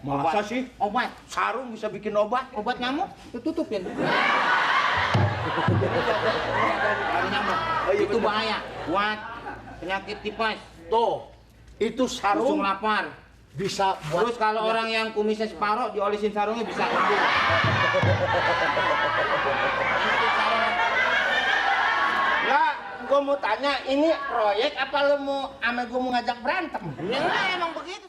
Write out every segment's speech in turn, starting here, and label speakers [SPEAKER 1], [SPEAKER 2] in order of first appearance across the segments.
[SPEAKER 1] Masa sih?
[SPEAKER 2] Obat.
[SPEAKER 1] Sarung bisa bikin obat?
[SPEAKER 2] Obat nyamuk, tutupin. Nyamuk.
[SPEAKER 1] Oh, iya,
[SPEAKER 2] Itu
[SPEAKER 1] bener.
[SPEAKER 2] bahaya buat penyakit tipes.
[SPEAKER 1] Tuh, itu
[SPEAKER 2] Langsung
[SPEAKER 1] sarung
[SPEAKER 2] lapar.
[SPEAKER 1] bisa buat...
[SPEAKER 2] Terus kalau orang yang kumisnya separoh diolesin sarungnya bisa sembuh.
[SPEAKER 1] Enggak, gua mau tanya, ini proyek apa lu mau ame gua mau ngajak berantem?
[SPEAKER 2] Ya enggak, emang begitu.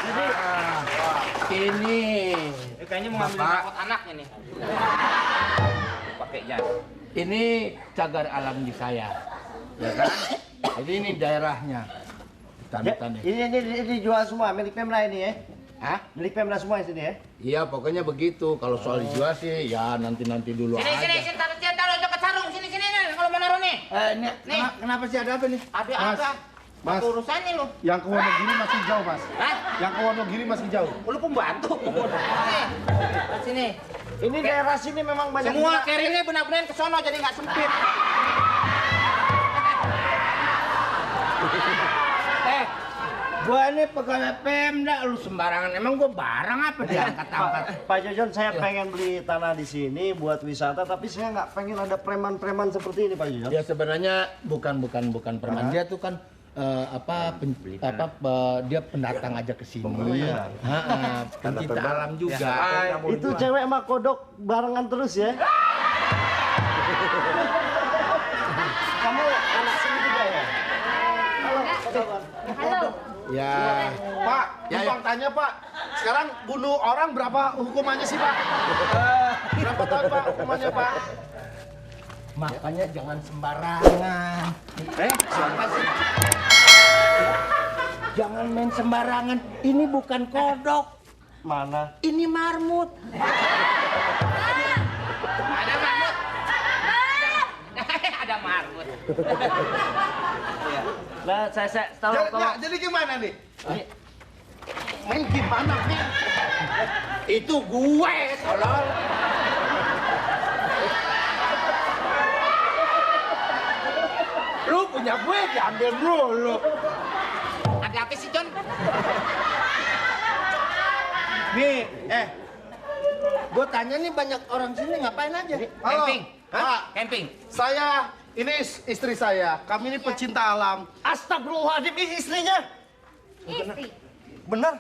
[SPEAKER 1] Jadi, ini
[SPEAKER 2] Kayaknya mau ngambil
[SPEAKER 1] Bapak.
[SPEAKER 2] rapot anaknya nih. Pakai jas.
[SPEAKER 1] ini cagar alam di saya, ya kan? Jadi ini daerahnya. Tanda-tanda.
[SPEAKER 3] Ini dijual semua milik Pemda ini ya?
[SPEAKER 1] Hah?
[SPEAKER 3] Milik Pemda semua di sini ya?
[SPEAKER 1] Iya, pokoknya begitu. Kalau soal dijual sih, ya nanti dulu
[SPEAKER 2] Sini,
[SPEAKER 1] aja.
[SPEAKER 2] sini, taruh dekat sarung. Sini, nih. Kalau mau naruh nih.
[SPEAKER 3] Ini
[SPEAKER 2] Nih.
[SPEAKER 3] kenapa sih ada apa nih?
[SPEAKER 2] Ada
[SPEAKER 4] Mas.
[SPEAKER 2] apa?
[SPEAKER 4] Mas.
[SPEAKER 2] Apa urusannya lu?
[SPEAKER 4] Yang ke Wonogiri masih jauh, Mas.
[SPEAKER 2] Hah?
[SPEAKER 4] Yang ke Wonogiri masih jauh.
[SPEAKER 2] Lu pembantu. Nih. Sini.
[SPEAKER 3] Ini daerah sini memang banyak.
[SPEAKER 2] Semua carry-nya benar-benar ke sono jadi nggak sempit.
[SPEAKER 1] Gua ini pegawai Pemda, lu sembarangan. Emang gua barang apa diangkat-angkat?
[SPEAKER 3] Pak Jojon, saya pengen beli tanah di sini buat wisata, tapi saya nggak pengen ada preman-preman seperti ini, Pak Jojon.
[SPEAKER 1] Ya sebenarnya bukan preman. Dia tuh kan dia pendatang aja ke sini.
[SPEAKER 3] iya.
[SPEAKER 1] Pencinta alam juga.
[SPEAKER 3] Itu cewek sama kodok barengan terus ya? Kamu anak sini juga ya? Halo, Pak Jojon.
[SPEAKER 5] Halo.
[SPEAKER 1] Ya.
[SPEAKER 4] Pak,
[SPEAKER 1] Ya,
[SPEAKER 4] numpang tanya, Pak. Sekarang bunuh orang berapa hukumannya sih, Pak? Berapa tahun, Pak, hukumannya, Pak?
[SPEAKER 1] Makanya jangan sembarangan. Siapa sih? Jangan main sembarangan. Ini bukan kodok.
[SPEAKER 3] Mana?
[SPEAKER 1] Ini marmut.
[SPEAKER 2] Ada marmut. Ada marmut.
[SPEAKER 3] Nah, saya tolong.
[SPEAKER 4] Jadi gimana nih?
[SPEAKER 1] Main gimana, men? Itu gue, tolong. Lu punya gue diambil dulu.
[SPEAKER 2] Ada apa sih, John?
[SPEAKER 1] Nih, gue tanya nih banyak orang sini ngapain aja?
[SPEAKER 4] Halo.
[SPEAKER 2] Camping.
[SPEAKER 4] Pak,
[SPEAKER 2] Camping.
[SPEAKER 4] saya, ini istri saya. Kami ini pecinta alam.
[SPEAKER 3] Astagfirullahaladzim, ini istrinya.
[SPEAKER 5] Istri.
[SPEAKER 3] Benar?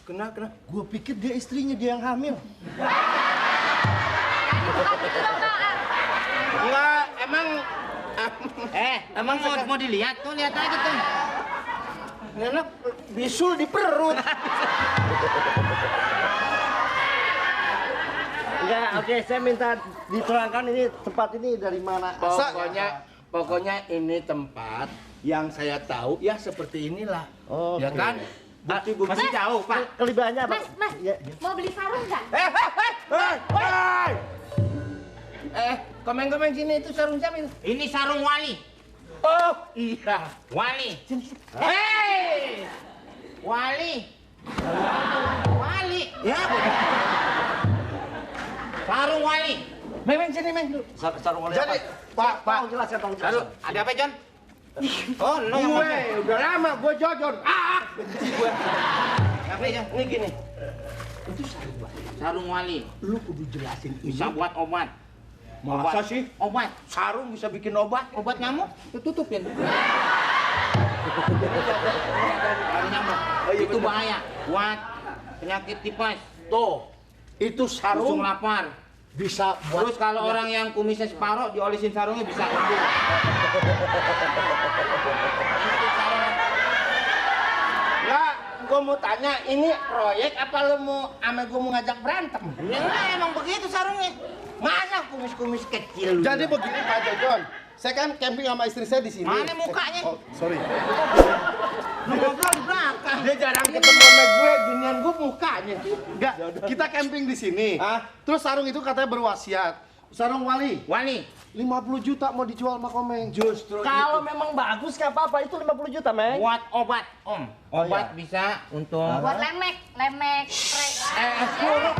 [SPEAKER 1] Kena.
[SPEAKER 3] Gue pikir dia istrinya, dia yang hamil.
[SPEAKER 1] Enggak, emang
[SPEAKER 2] Emang mau dilihat tuh, lihat aja tuh.
[SPEAKER 1] enak bisul di perut.
[SPEAKER 3] Enggak, oke, saya minta diterangkan ini tempat ini dari mana.
[SPEAKER 1] Pokoknya ini tempat yang saya tahu ya seperti inilah.
[SPEAKER 3] Oke.
[SPEAKER 1] Ya kan? Bukti-bukti jauh, Pak.
[SPEAKER 3] Kelebihannya apa?
[SPEAKER 5] Mas,
[SPEAKER 3] Ya,
[SPEAKER 5] mau beli sarung nggak?
[SPEAKER 1] Komen-komen sini itu sarung siapa itu?
[SPEAKER 2] Ini sarung wali.
[SPEAKER 1] Oh, iya.
[SPEAKER 2] Wali. Hei! Wali. Wali.
[SPEAKER 1] Ya.
[SPEAKER 2] Sarung wali.
[SPEAKER 1] Men sini, men.
[SPEAKER 3] sarung oleh
[SPEAKER 4] Jadi,
[SPEAKER 3] apa?
[SPEAKER 4] Pak,
[SPEAKER 3] Tolong jelaskan, tolong
[SPEAKER 2] Lalu,
[SPEAKER 3] jelaskan.
[SPEAKER 2] ada apa, John? Oh, lo yang
[SPEAKER 1] Gue
[SPEAKER 2] pakai.
[SPEAKER 1] udah lama gue jojon.
[SPEAKER 2] Apa, John?
[SPEAKER 1] Ini gini.
[SPEAKER 2] Sarung wali.
[SPEAKER 1] Lu kudu jelasin
[SPEAKER 2] Bisa buat obat.
[SPEAKER 1] Masa sih?
[SPEAKER 2] Obat.
[SPEAKER 1] Sarung bisa bikin obat?
[SPEAKER 2] Obat nyamuk, tutupin. Nyamuk.
[SPEAKER 1] Oh, iya,
[SPEAKER 2] Itu
[SPEAKER 1] bener.
[SPEAKER 2] bahaya buat penyakit tipes.
[SPEAKER 1] Tuh, itu
[SPEAKER 2] Langsung
[SPEAKER 1] sarung
[SPEAKER 2] lapar.
[SPEAKER 1] bisa buat...
[SPEAKER 2] Terus kalau orang yang kumisnya separoh diolesin sarungnya bisa sembuh.
[SPEAKER 1] Enggak, gue mau tanya, ini proyek apa lu mau ame gue mau ngajak berantem?
[SPEAKER 2] Ya enggak, emang begitu sarungnya.
[SPEAKER 1] Masa kumis-kumis kecil lu?
[SPEAKER 4] jadi begini, Pak Jojon. Saya kan camping sama istri saya di sini.
[SPEAKER 2] Mana mukanya?
[SPEAKER 4] Oh, sorry.
[SPEAKER 2] Lu ngobrol di belakang.
[SPEAKER 1] Dia jarang ketemu sama gue, ginian gue mukanya.
[SPEAKER 4] Enggak, kita camping di sini. Terus sarung itu katanya berwasiat. Sarung wali,
[SPEAKER 2] Wali.
[SPEAKER 4] 50 juta mau dijual sama Komeng.
[SPEAKER 1] Justru
[SPEAKER 3] Kalau memang bagus nggak apa-apa, itu 50 juta, Meng.
[SPEAKER 2] Buat obat, Om. Obat bisa untuk
[SPEAKER 5] Buat lemek, spray.
[SPEAKER 1] suruh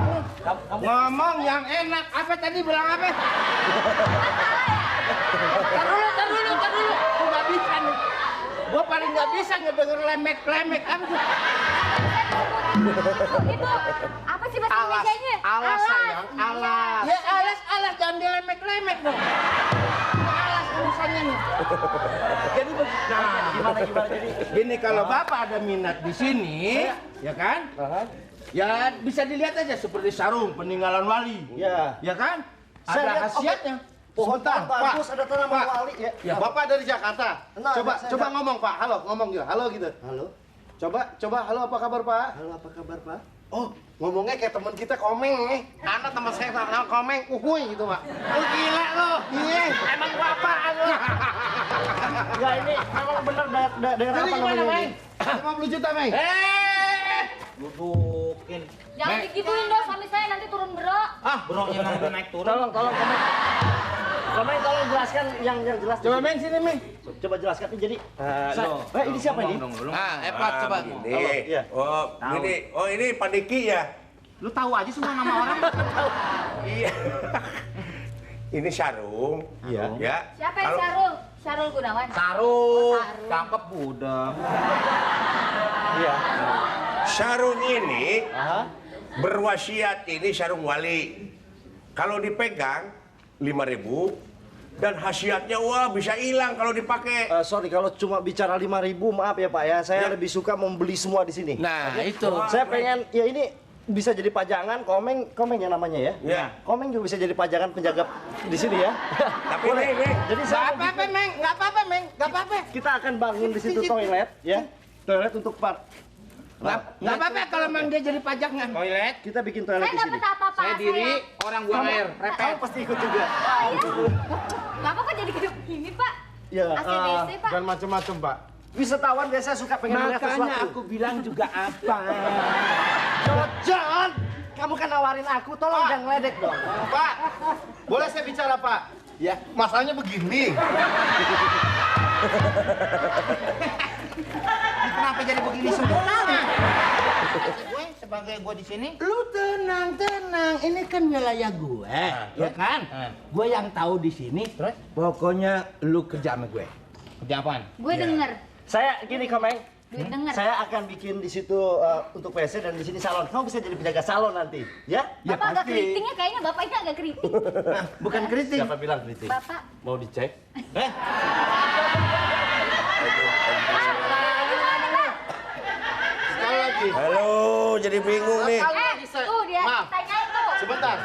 [SPEAKER 1] ngomong yang enak. Apa tadi bilang apa?
[SPEAKER 2] Tar dulu.
[SPEAKER 1] Gua paling nggak bisa ngedenger lemek-lemek kan.
[SPEAKER 5] Itu apa sih bahasa Indonesianya?
[SPEAKER 4] Alas sayang, alas.
[SPEAKER 1] Ya alas jangan dilemek-lemek dong. Alas urusannya nih. Jadi
[SPEAKER 3] Gimana jadi?
[SPEAKER 1] gini kalau Bapak ada minat di sini, ya kan? Ya bisa dilihat aja seperti sarung peninggalan wali.
[SPEAKER 3] Ya.
[SPEAKER 1] Ya kan?
[SPEAKER 3] Saya
[SPEAKER 1] Ada
[SPEAKER 3] lihat,
[SPEAKER 1] khasiatnya.
[SPEAKER 3] Pohon
[SPEAKER 4] Sebentar,
[SPEAKER 3] bagus,
[SPEAKER 4] Pak.
[SPEAKER 3] ada tanaman
[SPEAKER 4] Pak.
[SPEAKER 3] wali ya.
[SPEAKER 1] Ya.
[SPEAKER 4] Bapak dari Jakarta.
[SPEAKER 3] Nah, saya
[SPEAKER 4] Coba
[SPEAKER 3] nggak-
[SPEAKER 4] ngomong Pak. Halo, ngomong gitu. Halo gitu.
[SPEAKER 3] Halo.
[SPEAKER 4] Coba halo apa kabar Pak?
[SPEAKER 3] Halo, apa kabar, Pak?
[SPEAKER 4] Oh, ngomongnya kayak teman kita Komeng nih. Anak teman saya nama Komeng, uhuy gitu Pak.
[SPEAKER 1] Oh gila lo.
[SPEAKER 4] Iya.
[SPEAKER 1] Emang gua apaan lo?
[SPEAKER 3] Ya ini memang benar daerah
[SPEAKER 4] Jadi
[SPEAKER 3] apa
[SPEAKER 4] gimana,
[SPEAKER 3] namanya
[SPEAKER 4] Meng?
[SPEAKER 3] ini?
[SPEAKER 4] 50 juta, Meng.
[SPEAKER 2] Dudukin.
[SPEAKER 5] Jangan digituin dong suami saya nanti turun bro.
[SPEAKER 2] Broknya nggak udah naik turun.
[SPEAKER 3] Tolong tolong jelaskan yang jelas.
[SPEAKER 1] Coba main sini, Meng.
[SPEAKER 3] Coba jelaskan jadi. Ini siapa ini?
[SPEAKER 1] Ah, Epat coba.
[SPEAKER 6] Gini.
[SPEAKER 3] Halo, iya.
[SPEAKER 6] Oh, gini. Oh, ini Pak Diki ya?
[SPEAKER 2] Lu tahu aja semua nama orang.
[SPEAKER 6] Iya. Ini sarung.
[SPEAKER 3] Iya.
[SPEAKER 6] Ya.
[SPEAKER 5] Siapa yang
[SPEAKER 6] Kalau-
[SPEAKER 5] Syarul? Syarul Gunawan.
[SPEAKER 2] Sarung.
[SPEAKER 5] Sarung.
[SPEAKER 2] Cakep udah.
[SPEAKER 3] Iya.
[SPEAKER 6] Sarung ini
[SPEAKER 3] Aha.
[SPEAKER 6] berwasiat ini sarung wali. Kalau dipegang 5.000 dan khasiatnya wah bisa hilang kalau dipakai.
[SPEAKER 3] Sorry kalau cuma bicara 5.000 maaf ya Pak ya. Saya lebih suka membeli semua di sini.
[SPEAKER 1] Nah, itu.
[SPEAKER 3] Saya pengen ya ini bisa jadi pajangan, komeng ya namanya ya.
[SPEAKER 6] Ya.
[SPEAKER 3] Komeng juga bisa jadi pajangan penjaga di sini ya.
[SPEAKER 6] Tapi ini
[SPEAKER 3] Jadi
[SPEAKER 1] Gak
[SPEAKER 3] saya
[SPEAKER 1] apa-apa, Meng. Gak apa-apa, Meng. Gak apa-apa.
[SPEAKER 3] kita akan bangun di situ toilet ya. Toilet untuk
[SPEAKER 1] Gak apa-apa kalau Mang dia jadi pajangan.
[SPEAKER 2] Toilet.
[SPEAKER 3] kita bikin toilet
[SPEAKER 5] Saya
[SPEAKER 3] di sini.
[SPEAKER 5] dapat apa-apa.
[SPEAKER 2] Saya diri, orang buang air.
[SPEAKER 3] Kamu
[SPEAKER 2] Repet.
[SPEAKER 3] pasti ikut juga.
[SPEAKER 5] Bapak kok jadi kayak begini Pak?
[SPEAKER 3] Ya.
[SPEAKER 5] ACDC Pak.
[SPEAKER 4] Dan macam-macam, Pak.
[SPEAKER 3] Wisatawan biasa suka pengen melihat
[SPEAKER 1] Makanya
[SPEAKER 3] sesuatu.
[SPEAKER 1] aku bilang juga apa.
[SPEAKER 3] John, kamu kan nawarin aku, tolong jangan ngeledek dong.
[SPEAKER 4] Pak, boleh saya bicara, Pak?
[SPEAKER 1] Ya.
[SPEAKER 4] Masalahnya begini.
[SPEAKER 2] Kenapa jadi begini semua? Gue sebagai gue di sini.
[SPEAKER 1] Lu tenang. Ini kan wilayah gue, ya kan? Gue yang tahu di sini.
[SPEAKER 2] Terus?
[SPEAKER 1] Pokoknya lu kerja sama gue.
[SPEAKER 2] Kerja apaan?
[SPEAKER 5] Gue denger.
[SPEAKER 3] Saya gini Komeng,
[SPEAKER 5] Gue denger.
[SPEAKER 3] saya akan bikin di situ untuk WC dan di sini salon. Kamu bisa jadi penjaga salon nanti, ya?
[SPEAKER 1] Ya,
[SPEAKER 5] Bapak agak
[SPEAKER 1] pasti.
[SPEAKER 5] keritingnya kayaknya bapak ini agak keriting.
[SPEAKER 1] Bukan kritik.
[SPEAKER 3] Siapa bilang kritik?
[SPEAKER 5] Bapak.
[SPEAKER 3] Mau dicek?
[SPEAKER 4] Sekali lagi.
[SPEAKER 6] halo, jadi bingung nih.
[SPEAKER 5] Tuh dia
[SPEAKER 4] Maaf.
[SPEAKER 5] tanyain tuh.
[SPEAKER 4] Sebentar.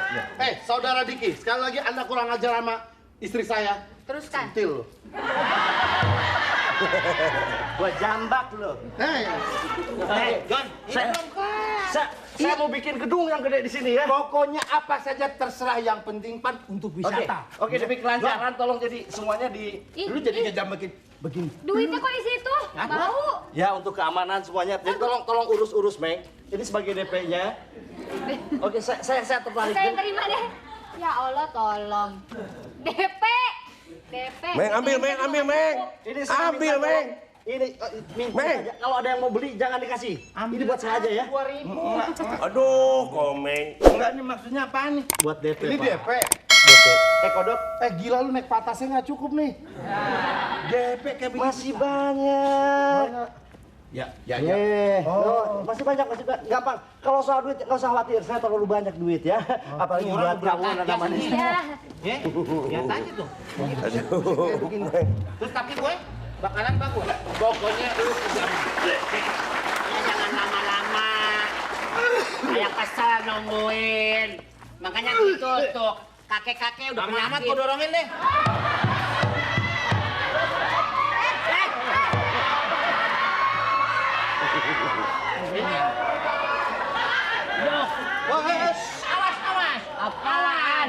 [SPEAKER 4] Saudara Diki, sekali lagi Anda kurang ajar sama istri saya.
[SPEAKER 5] Teruskan.
[SPEAKER 4] Til.
[SPEAKER 3] Gua jambak lo.
[SPEAKER 2] John,
[SPEAKER 3] Saya mau bikin gedung yang gede di sini ya.
[SPEAKER 1] Pokoknya apa saja terserah, yang penting pan untuk wisata.
[SPEAKER 3] Oke, demi kelancaran tolong jadi semuanya di
[SPEAKER 1] Lu jadi jam begini.
[SPEAKER 5] Duitnya kok di situ? Bau.
[SPEAKER 3] ya untuk keamanan semuanya. Jadi tolong urus Meng. Ini sebagai DP-nya. Oke, saya tertarik.
[SPEAKER 5] Saya terima deh. Ya Allah tolong. DP.
[SPEAKER 6] Meng, ambil, Meng.
[SPEAKER 3] Ini saya
[SPEAKER 6] Ambil,
[SPEAKER 3] minta
[SPEAKER 6] Meng.
[SPEAKER 3] tolong. Ini Meng,
[SPEAKER 6] Meng.
[SPEAKER 3] kalau ada yang mau beli jangan dikasih. Ini buat saya aja ya.
[SPEAKER 2] 2.000.
[SPEAKER 6] Aduh, Komeng.
[SPEAKER 1] Enggak, nih maksudnya apaan nih?
[SPEAKER 3] Buat DP.
[SPEAKER 4] Ini
[SPEAKER 3] Pak.
[SPEAKER 4] DP.
[SPEAKER 3] DP. Kodok.
[SPEAKER 4] Gila lu naik patasnya nggak cukup nih.
[SPEAKER 1] DP kayak begini.
[SPEAKER 3] Masih banyak.
[SPEAKER 1] Ya.
[SPEAKER 3] Masih banyak. Gampang. Kalau soal duit nggak usah khawatir. Saya terlalu banyak duit ya. Apalagi buat kamu dan namanya.
[SPEAKER 5] Iya.
[SPEAKER 2] Ya, lihat aja tuh.
[SPEAKER 6] Aduh.
[SPEAKER 2] Terus tapi gue bakalan bagus.
[SPEAKER 1] Pokoknya lu kerja sama gue.
[SPEAKER 2] Ya, jangan lama-lama. Kayak kesel nungguin. Makanya gitu tuh. Kakek-kakek udah penyamat gue dorongin deh. Awas. Apaan?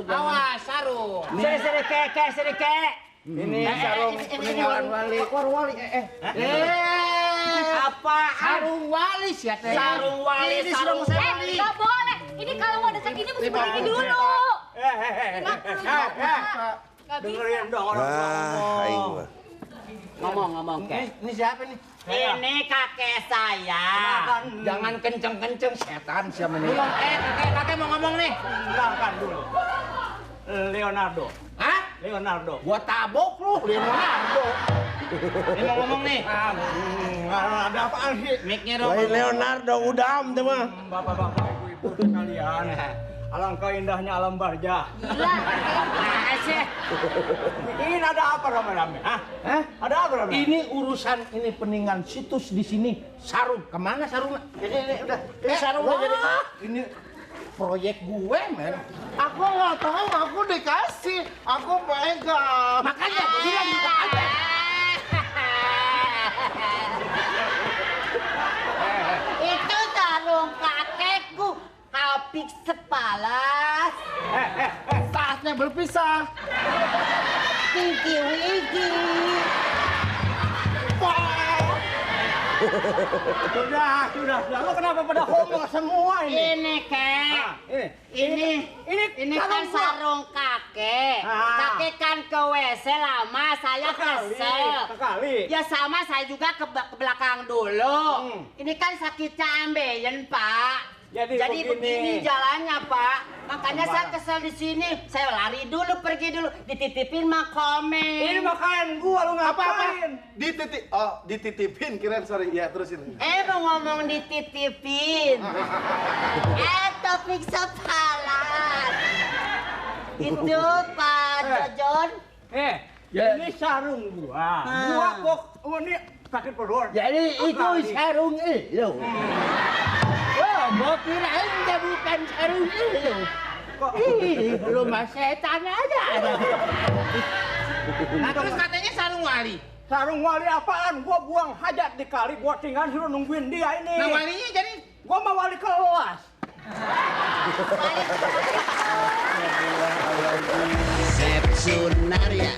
[SPEAKER 2] Awas, sarung.
[SPEAKER 3] Sedikit.
[SPEAKER 1] Ini sarung peninggalan wali.
[SPEAKER 3] Warung wali.
[SPEAKER 2] Apa?
[SPEAKER 1] Sarung wali siapa?
[SPEAKER 2] Sarung wali, sarung wali.
[SPEAKER 5] Nggak boleh. Ini kalau mau desak ini mesti begini dulu. 50 Bapak. Nggak bisa.
[SPEAKER 6] Aing mah.
[SPEAKER 2] Ngomong,
[SPEAKER 1] Ini siapa nih?
[SPEAKER 2] Ini kakek saya.
[SPEAKER 1] Jangan kenceng-kenceng, setan siapa nih?
[SPEAKER 2] Kakek mau ngomong nih.
[SPEAKER 7] Dengarkan dulu. Leonardo.
[SPEAKER 1] Hah?
[SPEAKER 7] Leonardo.
[SPEAKER 1] Gua tabok lu, Leonardo.
[SPEAKER 2] Ini mau ngomong nih.
[SPEAKER 4] Ada apaan sih?
[SPEAKER 2] Mic-nya dong.
[SPEAKER 6] Lain Leonardo udam tuh mah.
[SPEAKER 7] Bapak-bapak, ibu-ibu sekalian, alangkah indahnya alam barja.
[SPEAKER 2] Nah, sih.
[SPEAKER 7] Ini ada apa rame-rame? Hah? Ada apa rame?
[SPEAKER 1] Ini urusan ini peningan situs di sini. Sarung kemana sarungnya?
[SPEAKER 3] Ini udah, ini sarungnya jadi.
[SPEAKER 1] Ini proyek gue, men.
[SPEAKER 4] Aku nggak tahu, aku dikasih, aku pegang.
[SPEAKER 1] Makanya gue bilang buka aja.
[SPEAKER 5] Itu sarung kakekku. Kapik sepalas.
[SPEAKER 4] Saatnya berpisah.
[SPEAKER 5] Tinggi wigi.
[SPEAKER 7] Sudah. Lo kenapa pada homo semua ini?
[SPEAKER 5] Ini kek. Ini kan sarung kakek. Kakek kan ke WC lama, saya kesel.
[SPEAKER 7] Sekali.
[SPEAKER 5] Ya sama saya juga ke belakang dulu. Ini kan sakitnya ambeien, Pak.
[SPEAKER 7] Jadi
[SPEAKER 5] begini jalannya, Pak. Makanya saya kesel di sini. Saya lari dulu, pergi dulu. Dititipin mah komen.
[SPEAKER 7] Ini makanan gua, lu ngapain?
[SPEAKER 4] Dititipin kirain, sorry. Ya, terusin.
[SPEAKER 5] Mau ngomong dititipin. Topik sepalan. Itu Pak Jojon.
[SPEAKER 7] Ini sarung gua. Gua kok ini sakit perut.
[SPEAKER 1] Jadi itu sarung itu. Wah, gua kirain dia bukan sarung itu. Ih, rumah setan aja ada.
[SPEAKER 2] Nah, terus katanya sarung wali.
[SPEAKER 7] Sarung wali apaan? Gua buang hajat di kali, gua tinggal suruh nungguin dia ini.
[SPEAKER 2] Nah, walinya jadi
[SPEAKER 7] Gua mau wali kelas.
[SPEAKER 2] Sep Sunaria.